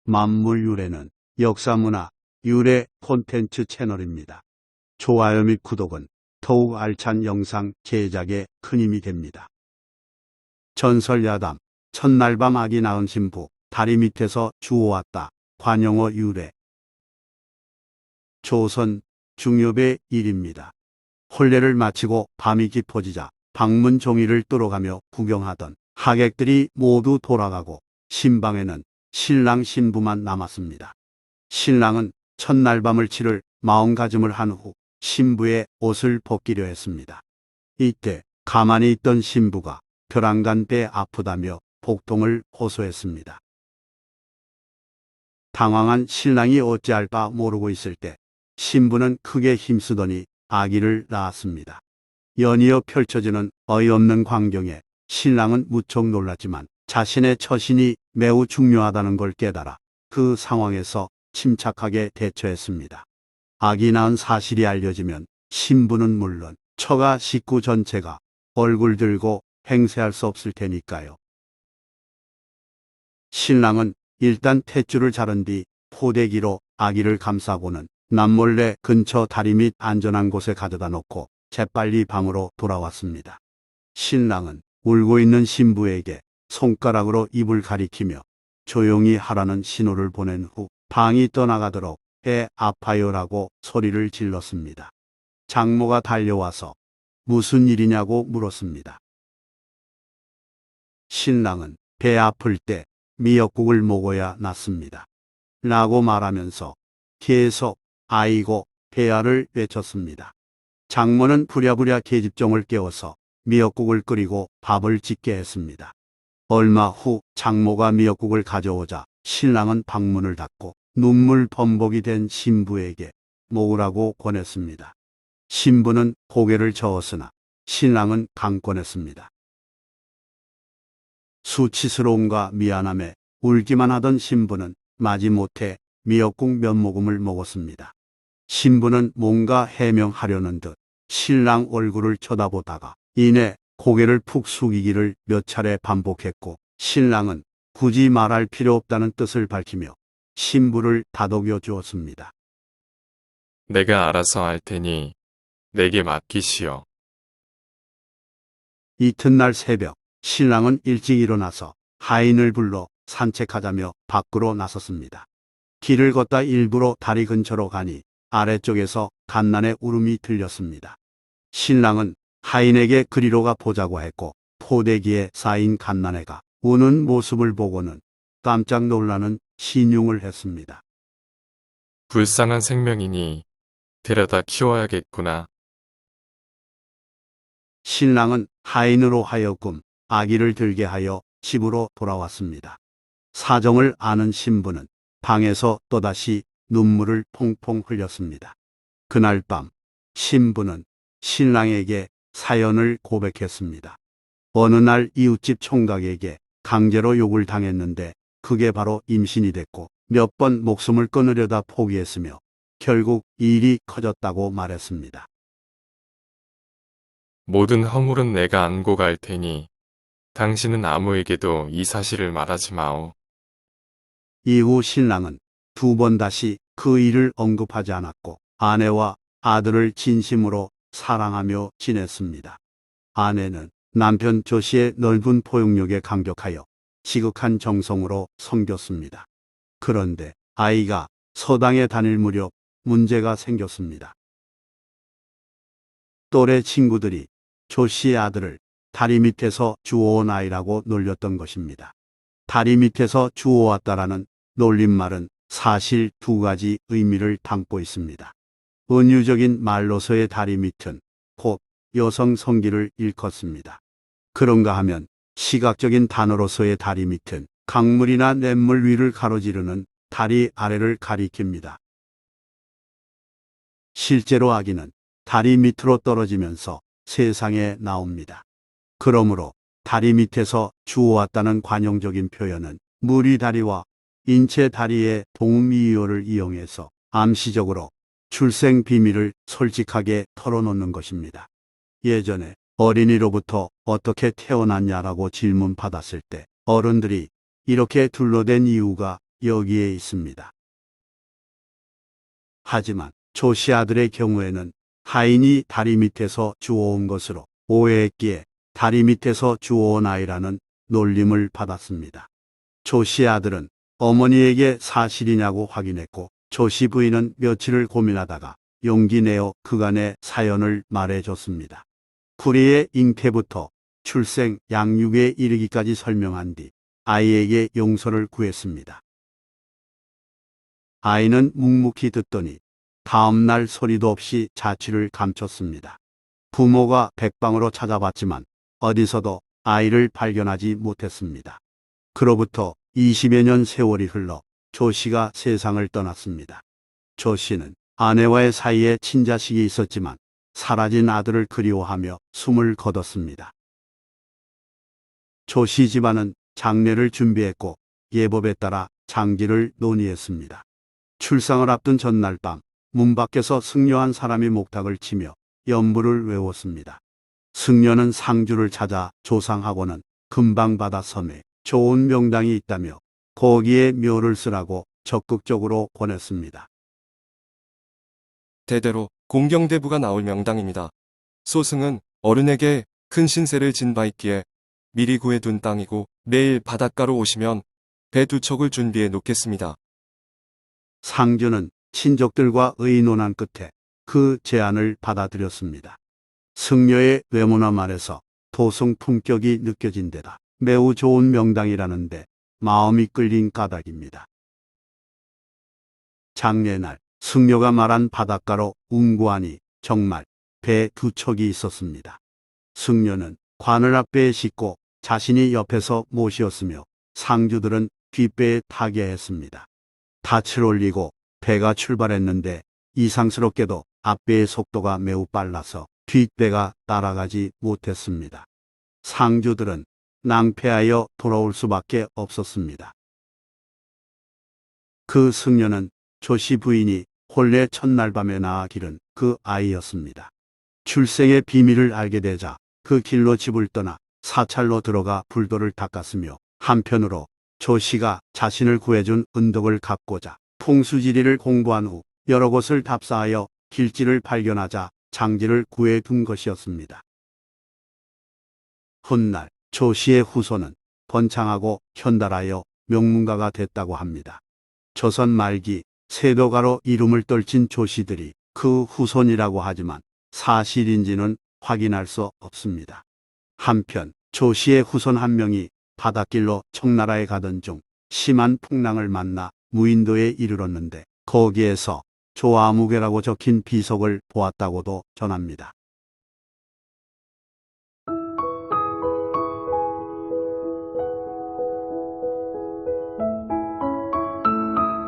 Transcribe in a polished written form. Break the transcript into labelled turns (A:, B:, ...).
A: 만물유래는 역사문화 유래 콘텐츠 채널입니다. 좋아요 및 구독은 더욱 알찬 영상 제작에 큰 힘이 됩니다. 전설야담, 첫날 밤 아기 낳은 신부, 다리 밑에서 주워왔다. 관용어 유래. 조선 중엽의 일입니다. 혼례를 마치고 밤이 깊어지자 방문 종이를 뚫어가며 구경하던 하객들이 모두 돌아가고 신방에는 신랑 신부만 남았습니다. 신랑은 첫날 밤을 치를 마음가짐을 한 후 신부의 옷을 벗기려 했습니다. 이때 가만히 있던 신부가 벼랑간 배 아프다며 복통을 호소했습니다. 당황한 신랑이 어찌할 바 모르고 있을 때 신부는 크게 힘쓰더니 아기를 낳았습니다. 연이어 펼쳐지는 어이없는 광경에 신랑은 무척 놀랐지만 자신의 처신이 매우 중요하다는 걸 깨달아 그 상황에서 침착하게 대처했습니다. 아기 낳은 사실이 알려지면 신부는 물론 처가 식구 전체가 얼굴 들고 행세할 수 없을 테니까요. 신랑은 일단 탯줄을 자른 뒤 포대기로 아기를 감싸고는 남몰래 근처 다리 밑 안전한 곳에 가져다 놓고 재빨리 방으로 돌아왔습니다. 신랑은 울고 있는 신부에게 손가락으로 입을 가리키며 조용히 하라는 신호를 보낸 후 방이 떠나가도록 애 아파요라고 소리를 질렀습니다. 장모가 달려와서 무슨 일이냐고 물었습니다. 신랑은 배 아플 때 미역국을 먹어야 낫습니다. 라고 말하면서 계속 아이고 배아를 외쳤습니다. 장모는 부랴부랴 계집종을 깨워서 미역국을 끓이고 밥을 짓게 했습니다. 얼마 후 장모가 미역국을 가져오자 신랑은 방문을 닫고 눈물 범벅이 된 신부에게 먹으라고 권했습니다. 신부는 고개를 저었으나 신랑은 강권했습니다. 수치스러움과 미안함에 울기만 하던 신부는 마지못해 미역국 몇 모금을 먹었습니다. 신부는 뭔가 해명하려는 듯 신랑 얼굴을 쳐다보다가 이내 고개를 푹 숙이기를 몇 차례 반복했고 신랑은 굳이 말할 필요 없다는 뜻을 밝히며 신부를 다독여 주었습니다.
B: 내가 알아서 할 테니 내게 맡기시오.
A: 이튿날 새벽 신랑은 일찍 일어나서 하인을 불러 산책하자며 밖으로 나섰습니다. 길을 걷다 일부러 다리 근처로 가니 아래쪽에서 갓난의 울음이 들렸습니다. 신랑은 하인에게 그리로 가 보자고 했고 포대기에 쌓인 갓난애가 우는 모습을 보고는 깜짝 놀라는 신용을 했습니다.
B: 불쌍한 생명이니 데려다 키워야겠구나.
A: 신랑은 하인으로 하여금 아기를 들게 하여 집으로 돌아왔습니다. 사정을 아는 신부는 방에서 또다시 눈물을 퐁퐁 흘렸습니다. 그날 밤 신부는 신랑에게 사연을 고백했습니다. 어느 날 이웃집 총각에게 강제로 욕을 당했는데 그게 바로 임신이 됐고 몇 번 목숨을 끊으려다 포기했으며 결국 일이 커졌다고 말했습니다.
B: 모든 허물은 내가 안고 갈 테니 당신은 아무에게도 이 사실을 말하지 마오.
A: 이후 신랑은 두 번 다시 그 일을 언급하지 않았고 아내와 아들을 진심으로 사랑하며 지냈습니다. 아내는 남편 조씨의 넓은 포용력에 감격하여 지극한 정성으로 섬겼습니다. 그런데 아이가 서당에 다닐 무렵 문제가 생겼습니다. 또래 친구들이 조씨의 아들을 다리 밑에서 주워온 아이라고 놀렸던 것입니다. 다리 밑에서 주워왔다라는 놀림말은 사실 두 가지 의미를 담고 있습니다. 은유적인 말로서의 다리 밑은 곧 여성 성기를 일컫습니다. 그런가 하면 시각적인 단어로서의 다리 밑은 강물이나 냇물 위를 가로지르는 다리 아래를 가리킵니다. 실제로 아기는 다리 밑으로 떨어지면서 세상에 나옵니다. 그러므로 다리 밑에서 주워왔다는 관용적인 표현은 무리 다리와 인체 다리의 동미이어를 이용해서 암시적으로 출생 비밀을 솔직하게 털어놓는 것입니다. 예전에 어린이로부터 어떻게 태어났냐라고 질문받았을 때 어른들이 이렇게 둘러댄 이유가 여기에 있습니다. 하지만 조씨 아들의 경우에는 하인이 다리 밑에서 주워온 것으로 오해했기에 다리 밑에서 주워온 아이라는 놀림을 받았습니다. 조씨 아들은 어머니에게 사실이냐고 확인했고 조씨 부인은 며칠을 고민하다가 용기 내어 그간의 사연을 말해줬습니다. 구리의 잉태부터 출생, 양육에 이르기까지 설명한 뒤 아이에게 용서를 구했습니다. 아이는 묵묵히 듣더니 다음 날 소리도 없이 자취를 감췄습니다. 부모가 백방으로 찾아봤지만 어디서도 아이를 발견하지 못했습니다. 그로부터 20여 년 세월이 흘러 조 씨가 세상을 떠났습니다. 조 씨는 아내와의 사이에 친자식이 있었지만 사라진 아들을 그리워하며 숨을 거뒀습니다. 조 씨 집안은 장례를 준비했고 예법에 따라 장기를 논의했습니다. 출상을 앞둔 전날 밤 문 밖에서 승려 한 사람이 목탁을 치며 연부를 외웠습니다. 승려는 상주를 찾아 조상하고는 금방 받아 섬에 좋은 명당이 있다며 거기에 묘를 쓰라고 적극적으로 권했습니다.
C: 대대로 공경대부가 나올 명당입니다. 소승은 어른에게 큰 신세를 진 바 있기에 미리 구해둔 땅이고 내일 바닷가로 오시면 배 2척을 준비해 놓겠습니다.
A: 상주는 친족들과 의논한 끝에 그 제안을 받아들였습니다. 승려의 외모나 말에서 도성 품격이 느껴진 데다 매우 좋은 명당이라는데 마음이 끌린 까닭입니다. 장례날 승려가 말한 바닷가로 운구하니 정말 배 2척이 있었습니다. 승려는 관을 앞배에 싣고 자신이 옆에서 모시었으며 상주들은 뒷배에 타게 했습니다. 닻을 올리고 배가 출발했는데 이상스럽게도 앞배의 속도가 매우 빨라서 뒷배가 따라가지 못했습니다. 상주들은 낭패하여 돌아올 수밖에 없었습니다. 그 승려는 조씨 부인이 혼례 첫날 밤에 낳아 기른 그 아이였습니다. 출생의 비밀을 알게 되자 그 길로 집을 떠나 사찰로 들어가 불도를 닦았으며 한편으로 조씨가 자신을 구해준 은덕을 갚고자 풍수지리를 공부한 후 여러 곳을 답사하여 길지를 발견하자 장지를 구해둔 것이었습니다. 훗날 조씨의 후손은 번창하고 현달하여 명문가가 됐다고 합니다. 조선 말기 세도가로 이름을 떨친 조씨들이 그 후손이라고 하지만 사실인지는 확인할 수 없습니다. 한편 조씨의 후손 한 명이 바닷길로 청나라에 가던 중 심한 풍랑을 만나 무인도에 이르렀는데 거기에서 조아무개라고 적힌 비석을 보았다고도 전합니다.